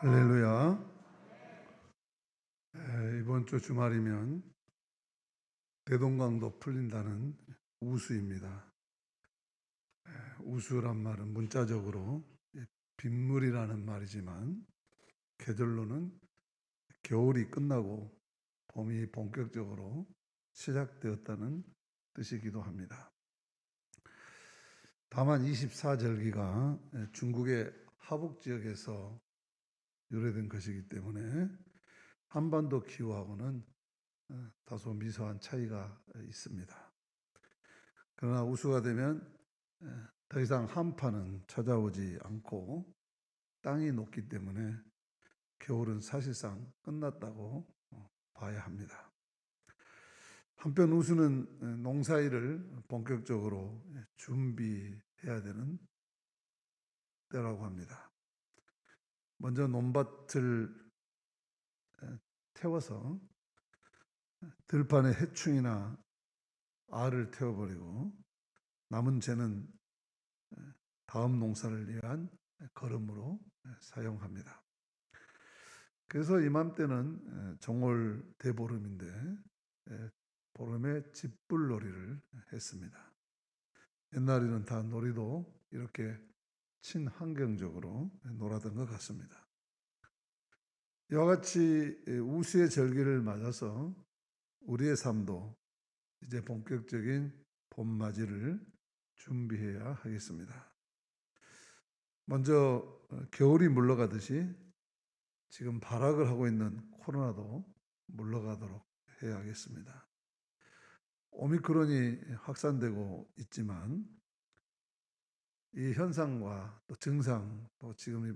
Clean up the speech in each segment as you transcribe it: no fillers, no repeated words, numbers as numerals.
할렐루야. 이번 주 주말이면 대동강도 풀린다는 우수입니다. 우수란 말은 문자적으로 빗물이라는 말이지만 계절로는 겨울이 끝나고 봄이 본격적으로 시작되었다는 뜻이기도 합니다. 다만 24절기가 중국의 하북 지역에서 유래된 것이기 때문에 한반도 기후하고는 다소 미소한 차이가 있습니다. 그러나 우수가 되면 더 이상 한파는 찾아오지 않고 땅이 녹기 때문에 겨울은 사실상 끝났다고 봐야 합니다. 한편 우수는 농사일을 본격적으로 준비해야 되는 때라고 합니다. 먼저 논밭을 태워서 들판에 해충이나 알을 태워버리고 남은 재는 다음 농사를 위한 거름으로 사용합니다. 그래서 이맘때는 정월 대보름인데 보름에 집불놀이를 했습니다. 옛날에는 다 놀이도 이렇게 친환경적으로 놀았던 것 같습니다. 이와 같이 우수의 절기를 맞아서 우리의 삶도 이제 본격적인 봄맞이를 준비해야 하겠습니다. 먼저 겨울이 물러가듯이 지금 발악을 하고 있는 코로나도 물러가도록 해야 하겠습니다. 오미크론이 확산되고 있지만 이 현상과 또 증상, 또 지금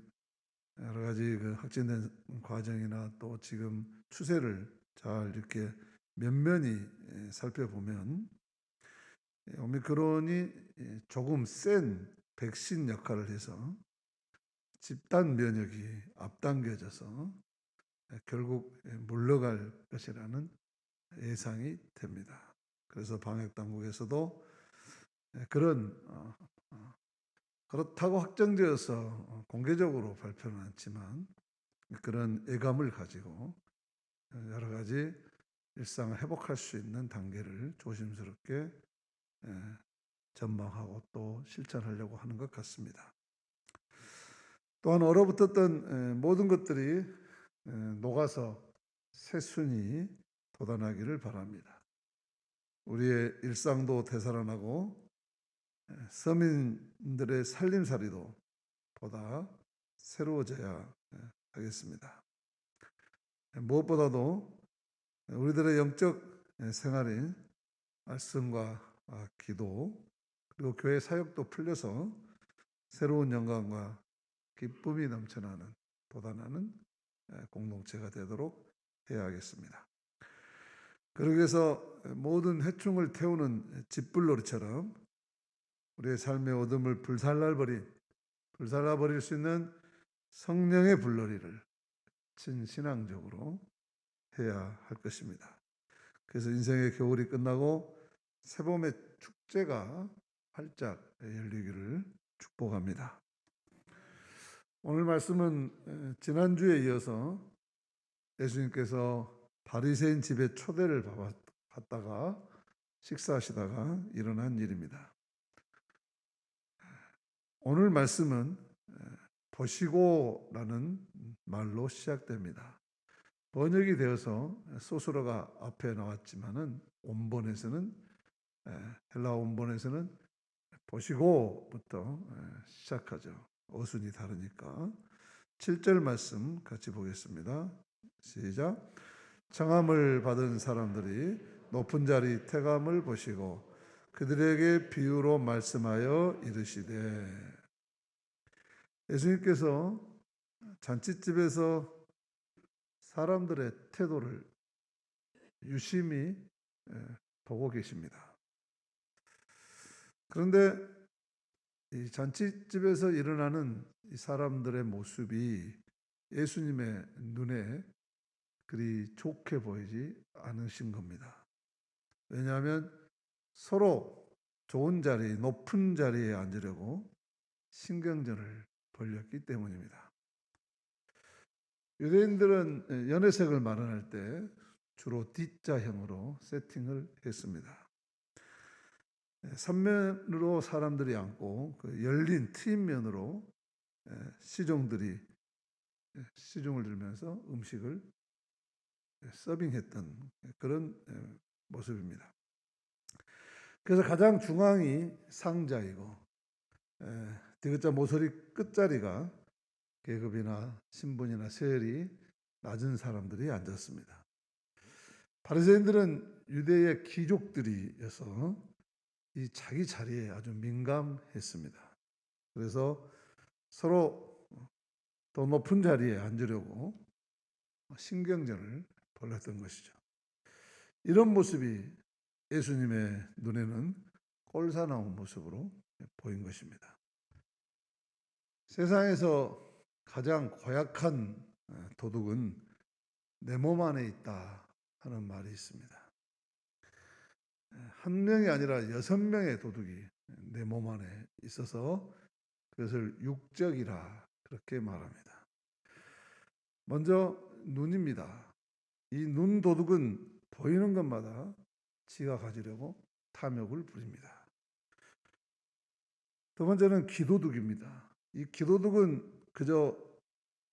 여러 가지 확진된 과정이나 또 지금 추세를 잘 이렇게 면면히 살펴보면 오미크론이 조금 센 백신 역할을 해서 집단 면역이 앞당겨져서 결국 물러갈 것이라는 예상이 됩니다. 그래서 방역 당국에서도 그렇다고 확정되어서 공개적으로 발표는 않지만 그런 예감을 가지고 여러 가지 일상을 회복할 수 있는 단계를 조심스럽게 전망하고 또 실천하려고 하는 것 같습니다. 또한 얼어붙었던 모든 것들이 녹아서 새순이 돋아나기를 바랍니다. 우리의 일상도 되살아나고 서민들의 살림살이도 보다 새로워져야 하겠습니다. 무엇보다도 우리들의 영적 생활인 말씀과 기도 그리고 교회 사역도 풀려서 새로운 영광과 기쁨이 넘쳐나는 돋아나는 공동체가 되도록 해야 하겠습니다. 그러기 위해서 모든 해충을 태우는 집불놀이처럼 우리의 삶의 어둠을 불살라버릴 수 있는 성령의 불놀이를 진신앙적으로 해야 할 것입니다. 그래서 인생의 겨울이 끝나고 새봄의 축제가 활짝 열리기를 축복합니다. 오늘 말씀은 지난주에 이어서 예수님께서 바리새인 집에 초대를 받다가 식사하시다가 일어난 일입니다. 오늘 말씀은 보시고라는 말로 시작됩니다. 번역이 되어서 소스로가 앞에 나왔지만은 원본에서는 헬라어 원본에서는 보시고부터 시작하죠. 어순이 다르니까. 7절 말씀 같이 보겠습니다. 시작. 청함을 받은 사람들이 높은 자리 태감을 보시고 그들에게 비유로 말씀하여 이르시되. 예수님께서 잔치집에서 사람들의 태도를 유심히 보고 계십니다. 그런데 이 잔치집에서 일어나는 이 사람들의 모습이 예수님의 눈에 그리 좋게 보이지 않으신 겁니다. 왜냐하면 서로 좋은 자리, 높은 자리에 앉으려고 신경전을 벌였기 때문입니다. 유대인들은 연회색을 마련할 때 주로 D자형으로 세팅을 했습니다. 삼면으로 사람들이 앉고 그 열린 트임면으로 시종들이 시중을 들면서 음식을 서빙했던 그런 모습입니다. 그래서 가장 중앙이 상자이고 디귿자 모서리 끝자리가 계급이나 신분이나 세율이 낮은 사람들이 앉았습니다. 바리새인들은 유대의 귀족들이어서 이 자기 자리에 아주 민감했습니다. 그래서 서로 더 높은 자리에 앉으려고 신경전을 벌였던 것이죠. 이런 모습이 예수님의 눈에는 꼴사나운 모습으로 보인 것입니다. 세상에서 가장 고약한 도둑은 내 몸 안에 있다 하는 말이 있습니다. 한 명이 아니라 6명의 도둑이 내 몸 안에 있어서 그것을 육적이라 그렇게 말합니다. 먼저 눈입니다. 이 눈 도둑은 보이는 것마다 지가 가지려고 탐욕을 부립니다. 두 번째는 귀 도둑입니다. 이 귀 도둑은 그저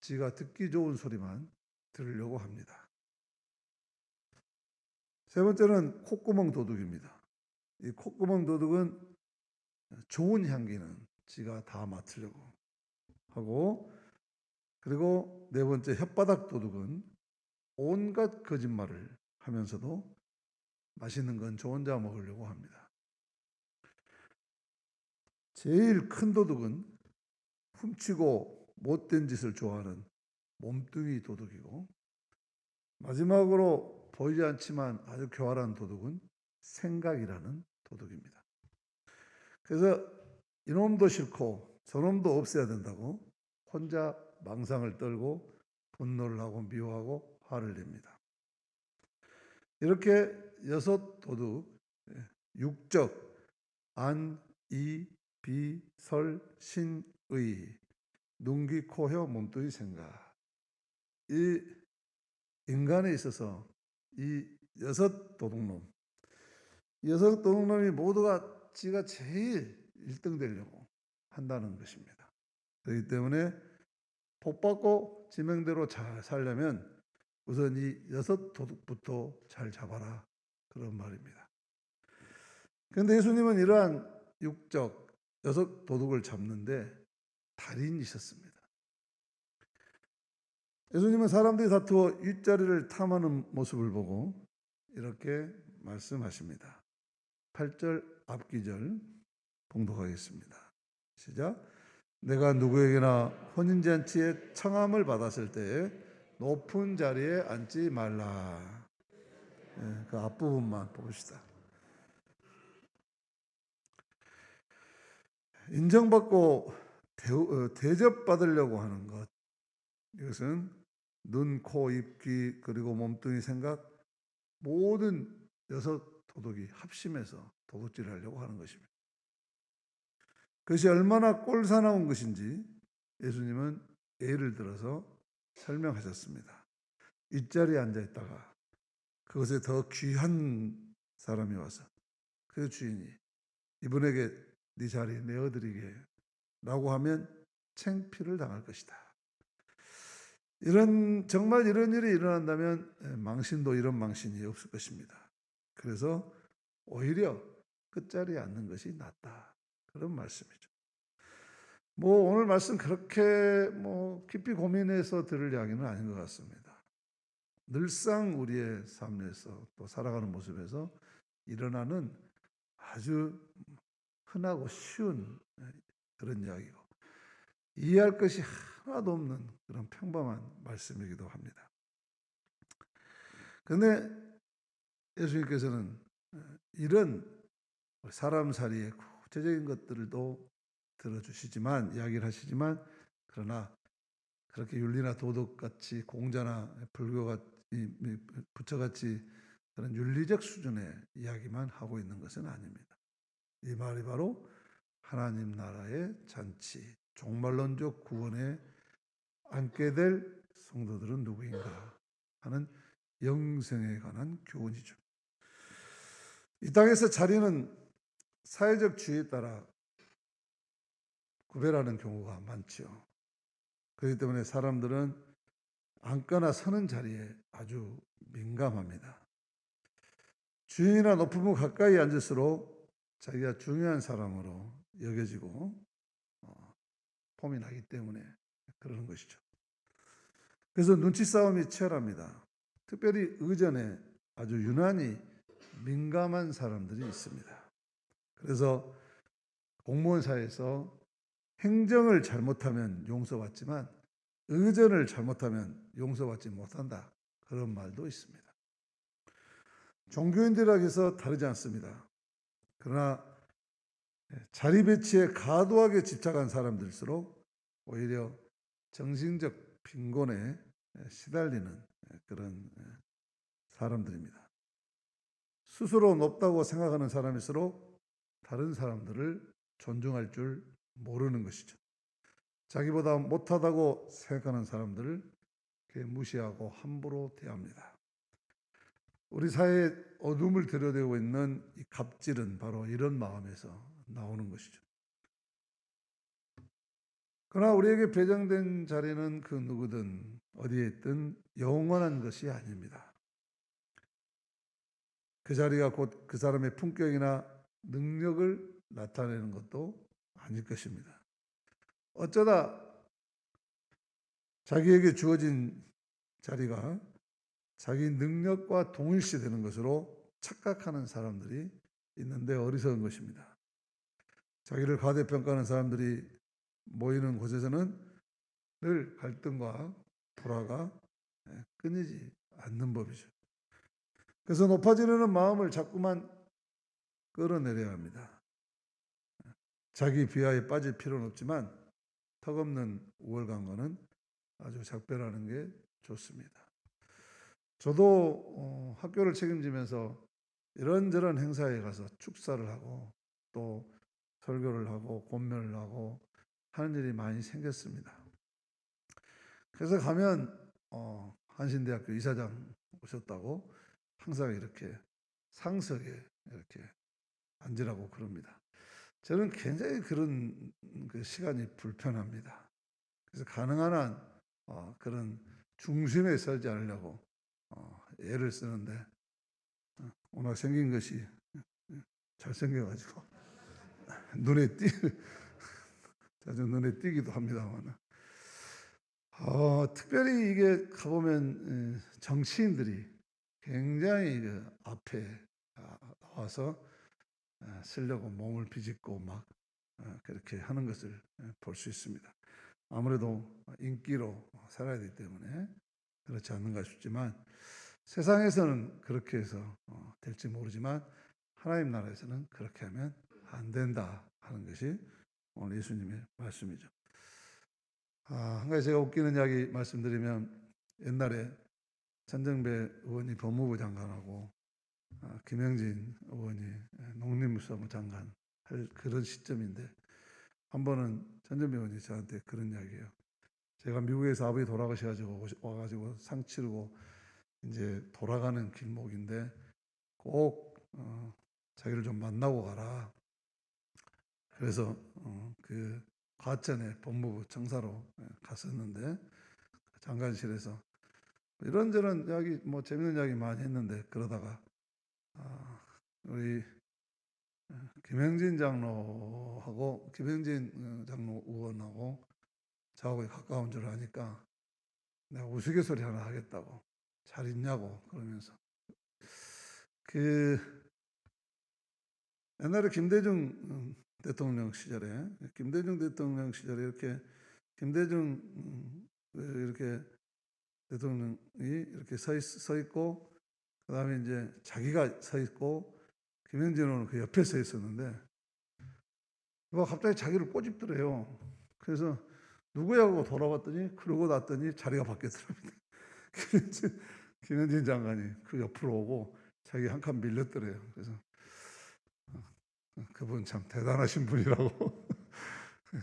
지가 듣기 좋은 소리만 들으려고 합니다. 세 번째는 콧구멍 도둑입니다. 이 콧구멍 도둑은 좋은 향기는 지가 다 맡으려고 하고, 그리고 네 번째 혓바닥 도둑은 온갖 거짓말을 하면서도 맛있는 건 저 혼자 먹으려고 합니다. 제일 큰 도둑은 훔치고 못된 짓을 좋아하는 몸뚱이 도둑이고, 마지막으로 보이지 않지만 아주 교활한 도둑은 생각이라는 도둑입니다. 그래서 이놈도 싫고 저놈도 없애야 된다고 혼자 망상을 떨고 분노를 하고 미워하고 화를 냅니다. 이렇게 6 도둑, 육적, 안, 이, 비, 설, 신, 의, 눈, 귀, 코, 혀, 몸뚱이, 생각, 이 인간에 있어서 이 6 도둑놈, 이 6 도둑놈이 모두가 지가 제일 1등 되려고 한다는 것입니다. 그렇기 때문에 복받고 지명대로 잘 살려면 우선 이 6 도둑부터 잘 잡아라, 그런 말입니다. 그런데 예수님은 이러한 육적 6 도둑을 잡는데 달인이 있었습니다. 예수님은 사람들이 다투어 윗자리를 탐하는 모습을 보고 이렇게 말씀하십니다. 8절 앞기절 봉독하겠습니다. 시작. 내가 누구에게나 혼인잔치에 청함을 받았을 때에 높은 자리에 앉지 말라. 그 앞부분만 봅시다. 인정받고 대접받으려고 하는 것, 이것은 눈, 코, 입, 귀 그리고 몸뚱이, 생각 모든 6 도둑이 합심해서 도둑질을 하려고 하는 것입니다. 그것이 얼마나 꼴사나운 것인지 예수님은 예를 들어서 설명하셨습니다. 윗자리에 앉아있다가 그것에 더 귀한 사람이 와서 그 주인이 이분에게 네 자리 내어드리게 라고 하면 창피를 당할 것이다. 정말 이런 일이 일어난다면 망신도 이런 망신이 없을 것입니다. 그래서 오히려 끝자리에 앉는 것이 낫다, 그런 말씀이죠. 오늘 말씀 그렇게 깊이 고민해서 들을 이야기는 아닌 것 같습니다. 늘상 우리의 삶에서 또 살아가는 모습에서 일어나는 아주 흔하고 쉬운 그런 이야기고 이해할 것이 하나도 없는 그런 평범한 말씀이기도 합니다. 그런데 예수님께서는 이런 사람 살이의 구체적인 것들도 들어주시지만, 이야기를 하시지만, 그러나 그렇게 윤리나 도덕같이 공자나 부처같이 그런 윤리적 수준의 이야기만 하고 있는 것은 아닙니다. 이 말이 바로 하나님 나라의 잔치, 종말론적 구원에 앉게 될 성도들은 누구인가 하는 영생에 관한 교훈이죠. 이 땅에서 자리는 사회적 주의에 따라 구별하는 경우가 많지요. 그렇기 때문에 사람들은 앉거나 서는 자리에 아주 민감합니다. 주인이나 높은 분 가까이 앉을수록 자기가 중요한 사람으로 여겨지고 폼이 나기 때문에 그러는 것이죠. 그래서 눈치 싸움이 치열합니다. 특별히 의전에 아주 유난히 민감한 사람들이 있습니다. 그래서 공무원 사회에서 행정을 잘못하면 용서받지만 의전을 잘못하면 용서받지 못한다. 그런 말도 있습니다. 종교인들에게서 다르지 않습니다. 그러나 자리 배치에 과도하게 집착한 사람들일수록 오히려 정신적 빈곤에 시달리는 그런 사람들입니다. 스스로 높다고 생각하는 사람일수록 다른 사람들을 존중할 줄 모르는 것이죠. 자기보다 못하다고 생각하는 사람들을 무시하고 함부로 대합니다. 우리 사회에 어둠을 들여대고 있는 이 갑질은 바로 이런 마음에서 나오는 것이죠. 그러나 우리에게 배정된 자리는 그 누구든 어디에 있든 영원한 것이 아닙니다. 그 자리가 곧 그 사람의 품격이나 능력을 나타내는 것도 아닐 것입니다. 어쩌다 자기에게 주어진 자리가 자기 능력과 동일시되는 것으로 착각하는 사람들이 있는데 어리석은 것입니다. 자기를 과대평가하는 사람들이 모이는 곳에서는 늘 갈등과 불화가 끊이지 않는 법이죠. 그래서 높아지려는 마음을 자꾸만 끌어내려야 합니다. 자기 비하에 빠질 필요는 없지만 턱없는 우월감과는 아주 작별하는 게 좋습니다. 저도 학교를 책임지면서 이런저런 행사에 가서 축사를 하고 또 설교를 하고 권면을 하고 하는 일이 많이 생겼습니다. 그래서 가면 한신대학교 이사장 오셨다고 항상 이렇게 상석에 이렇게 앉으라고 그럽니다. 저는 굉장히 그런 그 시간이 불편합니다. 그래서 가능한 한 그런 중심에 서지 않으려고 애를 쓰는데 워낙 생긴 것이 잘생겨가지고 자주 눈에 띄기도 합니다만 특별히 이게 가보면 정치인들이 굉장히 그 앞에 나와서 쓰려고 몸을 비집고 막 그렇게 하는 것을 볼 수 있습니다. 아무래도 인기로 살아야 되기 때문에 그렇지 않는가 싶지만 세상에서는 그렇게 해서 될지 모르지만 하나님 나라에서는 그렇게 하면 안 된다 하는 것이 오늘 예수님의 말씀이죠. 한 가지 제가 웃기는 이야기 말씀드리면 옛날에 천정배 의원이 법무부 장관하고 김영진 의원이 농림수산부 장관 할 그런 시점인데 한 번은 천정배 의원이 저한테 그런 이야기예요. 제가 미국에서 아버지 돌아가셔가지고 와가지고 상 치르고 이제 돌아가는 길목인데 꼭 자기를 좀 만나고 가라. 그래서 그 과천에 법무부 청사로 갔었는데 장관실에서 이런저런 이야기 뭐 재밌는 이야기 많이 했는데 그러다가 우리 김영진 장로 의원하고 저하고 가까운 줄 아니까 내가 우스갯소리 하나 하겠다고 잘 있냐고 그러면서 그 옛날에 김대중 대통령 시절에 이렇게 김대중 이렇게 대통령이 이렇게 서 있고 그다음에 이제 자기가 서 있고 김영진 의원은 그 옆에 서 있었는데 갑자기 자기를 꼬집더래요. 그래서 누구야고 돌아봤더니 그러고 났더니 자리가 바뀌었더랍니다. 김영진 장관이 그 옆으로 오고 자기 한 칸 밀렸더래요. 그래서 그분 참 대단하신 분이라고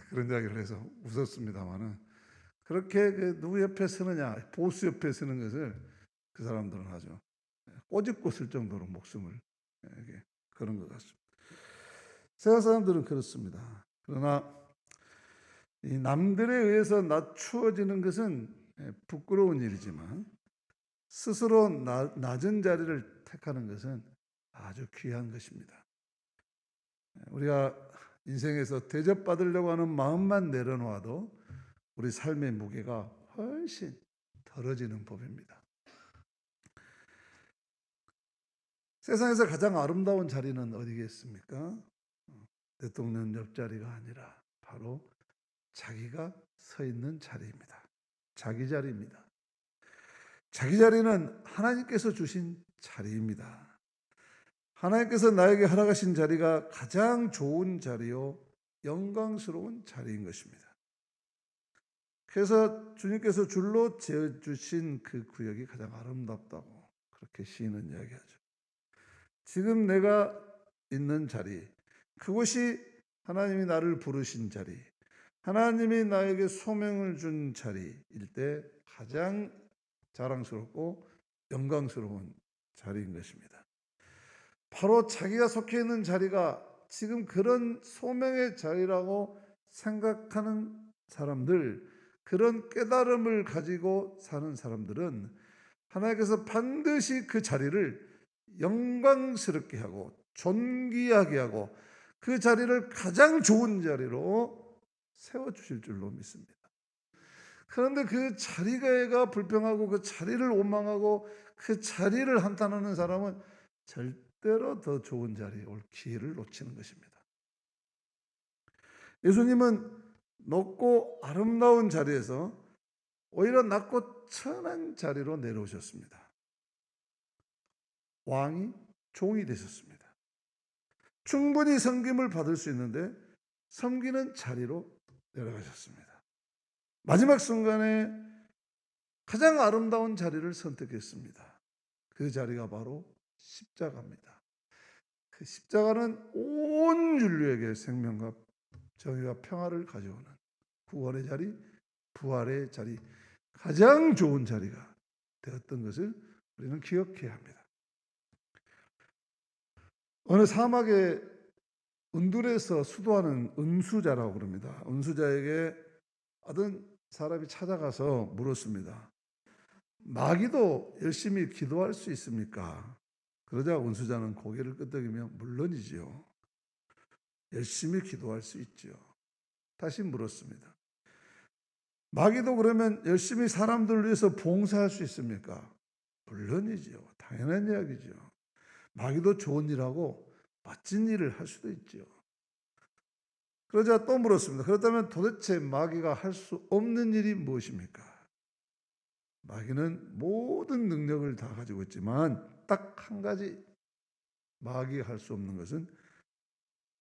그런 이야기를 해서 웃었습니다만은 그렇게 누구 옆에 서느냐, 보수 옆에 서는 것을 그 사람들은 하죠. 꼬집고 쓸 정도로 목숨을 이렇게 그런 것 같습니다. 세상 사람들은 그렇습니다. 그러나 이 남들에 의해서 낮추어지는 것은 부끄러운 일이지만 스스로 낮은 자리를 택하는 것은 아주 귀한 것입니다. 우리가 인생에서 대접받으려고 하는 마음만 내려놓아도 우리 삶의 무게가 훨씬 덜어지는 법입니다. 세상에서 가장 아름다운 자리는 어디겠습니까? 대통령 옆자리가 아니라 바로 자기가 서 있는 자리입니다. 자기 자리입니다. 자기 자리는 하나님께서 주신 자리입니다. 하나님께서 나에게 허락하신 자리가 가장 좋은 자리요 영광스러운 자리인 것입니다. 그래서 주님께서 줄로 지어주신 그 구역이 가장 아름답다고 그렇게 시인은 이야기하죠. 지금 내가 있는 자리, 그곳이 하나님이 나를 부르신 자리, 하나님이 나에게 소명을 준 자리일 때 가장 자랑스럽고 영광스러운 자리인 것입니다. 바로 자기가 속해 있는 자리가 지금 그런 소명의 자리라고 생각하는 사람들, 그런 깨달음을 가지고 사는 사람들은 하나님께서 반드시 그 자리를 영광스럽게 하고 존귀하게 하고 그 자리를 가장 좋은 자리로 세워주실 줄로 믿습니다. 그런데 그 자리가 불평하고 그 자리를 원망하고 그 자리를 한탄하는 사람은 절대로 더 좋은 자리에 올 기회를 놓치는 것입니다. 예수님은 높고 아름다운 자리에서 오히려 낮고 천한 자리로 내려오셨습니다. 왕이 종이 되셨습니다. 충분히 섬김을 받을 수 있는데 섬기는 자리로 내려가셨습니다. 마지막 순간에 가장 아름다운 자리를 선택했습니다. 그 자리가 바로 십자가입니다. 그 십자가는 온 인류에게 생명과 정의와 평화를 가져오는 구원의 자리, 부활의 자리, 가장 좋은 자리가 되었던 것을 우리는 기억해야 합니다. 어느 사막에 은둔에서 수도하는 은수자라고 그럽니다. 은수자에게 어떤 사람이 찾아가서 물었습니다. 마귀도 열심히 기도할 수 있습니까? 그러자 은수자는 고개를 끄덕이며 물론이지요. 열심히 기도할 수 있지요. 다시 물었습니다. 마귀도 그러면 열심히 사람들을 위해서 봉사할 수 있습니까? 물론이지요. 당연한 이야기죠. 마귀도 좋은 일하고 멋진 일을 할 수도 있지요. 그러자 또 물었습니다. 그렇다면 도대체 마귀가 할 수 없는 일이 무엇입니까? 마귀는 모든 능력을 다 가지고 있지만 딱 한 가지 마귀가 할 수 없는 것은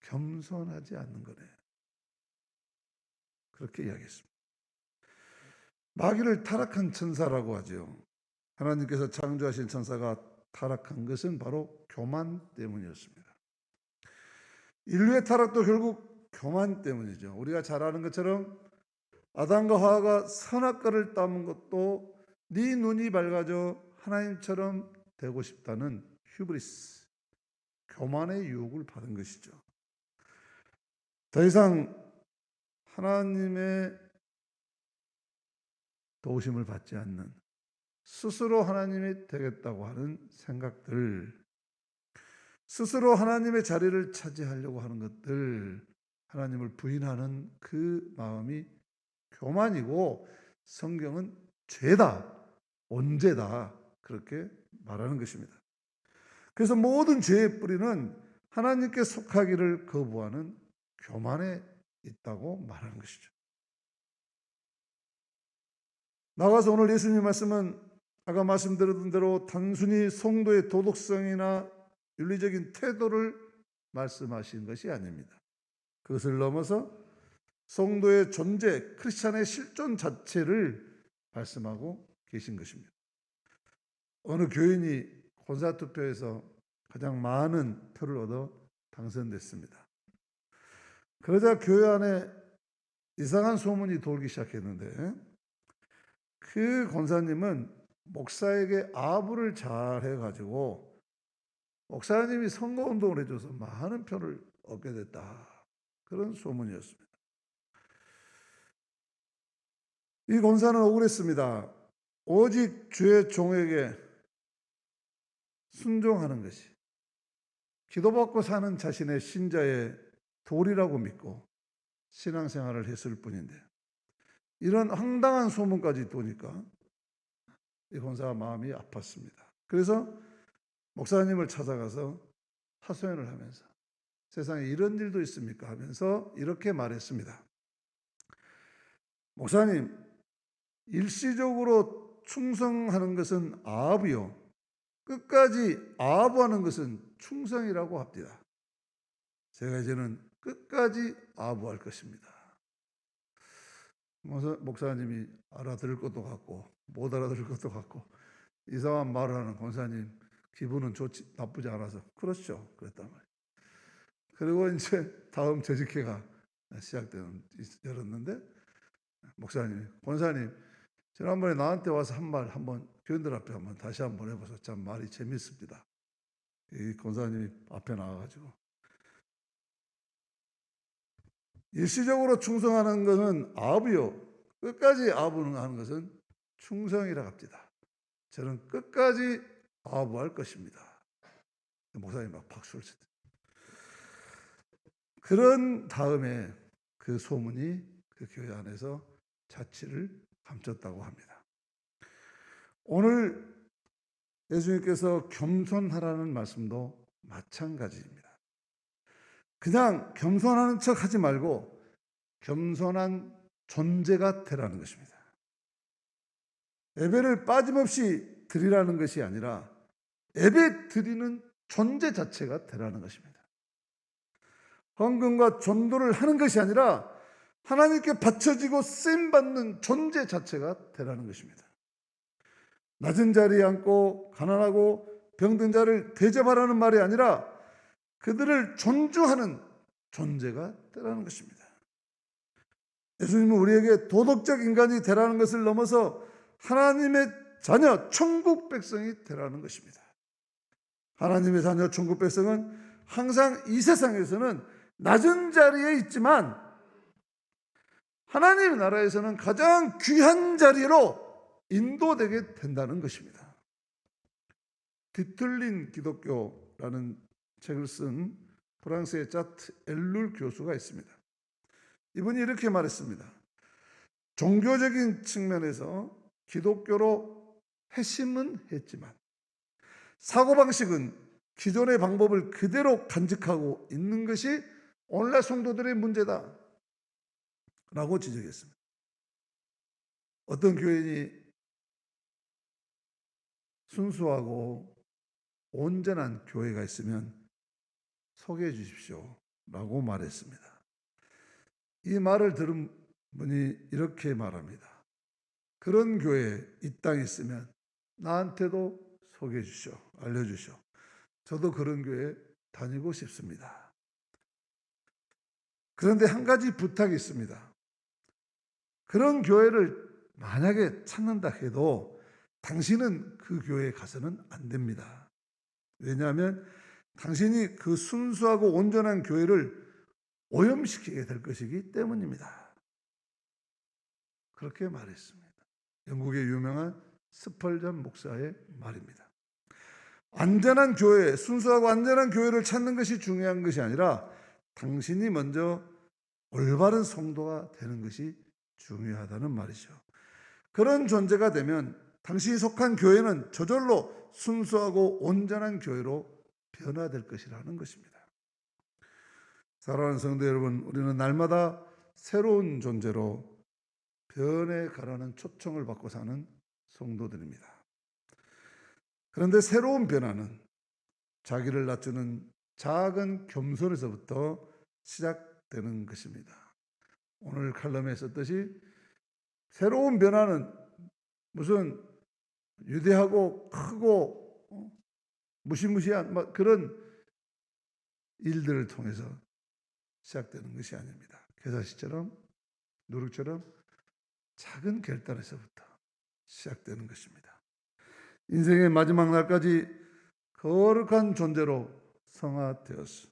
겸손하지 않는 거네. 그렇게 이야기했습니다. 마귀를 타락한 천사라고 하죠. 하나님께서 창조하신 천사가 타락한 것은 바로 교만 때문이었습니다. 인류의 타락도 결국 교만 때문이죠. 우리가 잘 아는 것처럼 아담과 하와가 선악과를 따먹은 것도 네 눈이 밝아져 하나님처럼 되고 싶다는 휴브리스, 교만의 유혹을 받은 것이죠. 더 이상 하나님의 도우심을 받지 않는 스스로 하나님이 되겠다고 하는 생각들, 스스로 하나님의 자리를 차지하려고 하는 것들, 하나님을 부인하는 그 마음이 교만이고 성경은 죄다, 원죄다 그렇게 말하는 것입니다. 그래서 모든 죄의 뿌리는 하나님께 속하기를 거부하는 교만에 있다고 말하는 것이죠. 나가서 오늘 예수님 말씀은 아까 말씀드렸던 대로 단순히 성도의 도덕성이나 윤리적인 태도를 말씀하신 것이 아닙니다. 그것을 넘어서 성도의 존재, 크리스찬의 실존 자체를 말씀하고 계신 것입니다. 어느 교인이 콘사투표에서 가장 많은 표를 얻어 당선됐습니다. 그러자 교회 안에 이상한 소문이 돌기 시작했는데 그 권사님은 목사에게 아부를 잘 해가지고 목사님이 선거운동을 해줘서 많은 표를 얻게 됐다. 그런 소문이었습니다. 이 권사는 억울했습니다. 오직 주의 종에게 순종하는 것이 기도받고 사는 자신의 신자의 도리라고 믿고 신앙생활을 했을 뿐인데 이런 황당한 소문까지 도니까 이 권사가 마음이 아팠습니다. 그래서 목사님을 찾아가서 하소연을 하면서 세상에 이런 일도 있습니까? 하면서 이렇게 말했습니다. 목사님, 일시적으로 충성하는 것은 아합이요. 끝까지 아부하는 것은 충성이라고 합니다. 제가 이제는 끝까지 아부할 것입니다. 목사님이 알아들을 것도 같고 못 알아들을 것도 같고 이상한 말을 하는 권사님 기분은 나쁘지 않아서 그렇죠. 그랬단 말이에요. 그리고 이제 다음 재직회가 열었는데 목사님이 권사님 지난번에 나한테 와서 한 말 한번 교인들 앞에 한번 다시 한번 해보소. 참 말이 재밌습니다. 이 권사님이 앞에 나와가지고 일시적으로 충성하는 것은 아부요. 끝까지 아부하는 것은 충성이라 합니다. 저는 끝까지 아부할 것입니다. 목사님 막 박수를 쳤어요. 그런 다음에 그 소문이 그 교회 안에서 자취를 감췄다고 합니다. 오늘 예수님께서 겸손하라는 말씀도 마찬가지입니다. 그냥 겸손하는 척 하지 말고 겸손한 존재가 되라는 것입니다. 예배를 빠짐없이 드리라는 것이 아니라 예배 드리는 존재 자체가 되라는 것입니다. 헌금과 전도를 하는 것이 아니라 하나님께 바쳐지고 쓰임받는 존재 자체가 되라는 것입니다. 낮은 자리에 앉고 가난하고 병든 자를 대접하라는 말이 아니라 그들을 존중하는 존재가 되라는 것입니다. 예수님은 우리에게 도덕적 인간이 되라는 것을 넘어서 하나님의 자녀, 천국 백성이 되라는 것입니다. 하나님의 자녀, 천국 백성은 항상 이 세상에서는 낮은 자리에 있지만 하나님의 나라에서는 가장 귀한 자리로 인도되게 된다는 것입니다. 뒤틀린 기독교라는 책을 쓴 프랑스의 자트 엘룰 교수가 있습니다. 이분이 이렇게 말했습니다. 종교적인 측면에서 기독교로 회심은 했지만 사고방식은 기존의 방법을 그대로 간직하고 있는 것이 오늘날 성도들의 문제다 라고 지적했습니다. 어떤 교인이 순수하고 온전한 교회가 있으면 소개해 주십시오 라고 말했습니다. 이 말을 들은 분이 이렇게 말합니다. 그런 교회 이 땅에 있으면 나한테도 소개해 주시오, 알려주시오. 저도 그런 교회 다니고 싶습니다. 그런데 한 가지 부탁이 있습니다. 그런 교회를 만약에 찾는다 해도 당신은 그 교회에 가서는 안 됩니다. 왜냐하면 당신이 그 순수하고 온전한 교회를 오염시키게 될 것이기 때문입니다. 그렇게 말했습니다. 영국의 유명한 스펄전 목사의 말입니다. 안전한 교회, 순수하고 안전한 교회를 찾는 것이 중요한 것이 아니라 당신이 먼저 올바른 성도가 되는 것이 중요하다는 말이죠. 그런 존재가 되면 당신이 속한 교회는 저절로 순수하고 온전한 교회로 변화될 것이라는 것입니다. 사랑하는 성도 여러분, 우리는 날마다 새로운 존재로 변해가라는 초청을 받고 사는 성도들입니다. 그런데 새로운 변화는 자기를 낮추는 작은 겸손에서부터 시작되는 것입니다. 오늘 칼럼에 썼듯이 새로운 변화는 무슨 위대하고 크고 무시무시한 그런 일들을 통해서 시작되는 것이 아닙니다. 겨자씨처럼 누룩처럼 작은 결단에서부터 시작되는 것입니다. 인생의 마지막 날까지 거룩한 존재로 성화되었어.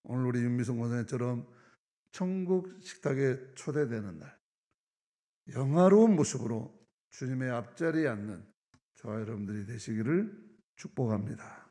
오늘 우리 윤미성 권사님처럼 천국 식탁에 초대되는 날, 영화로운 모습으로 주님의 앞자리에 앉는 저와 여러분들이 되시기를 축복합니다.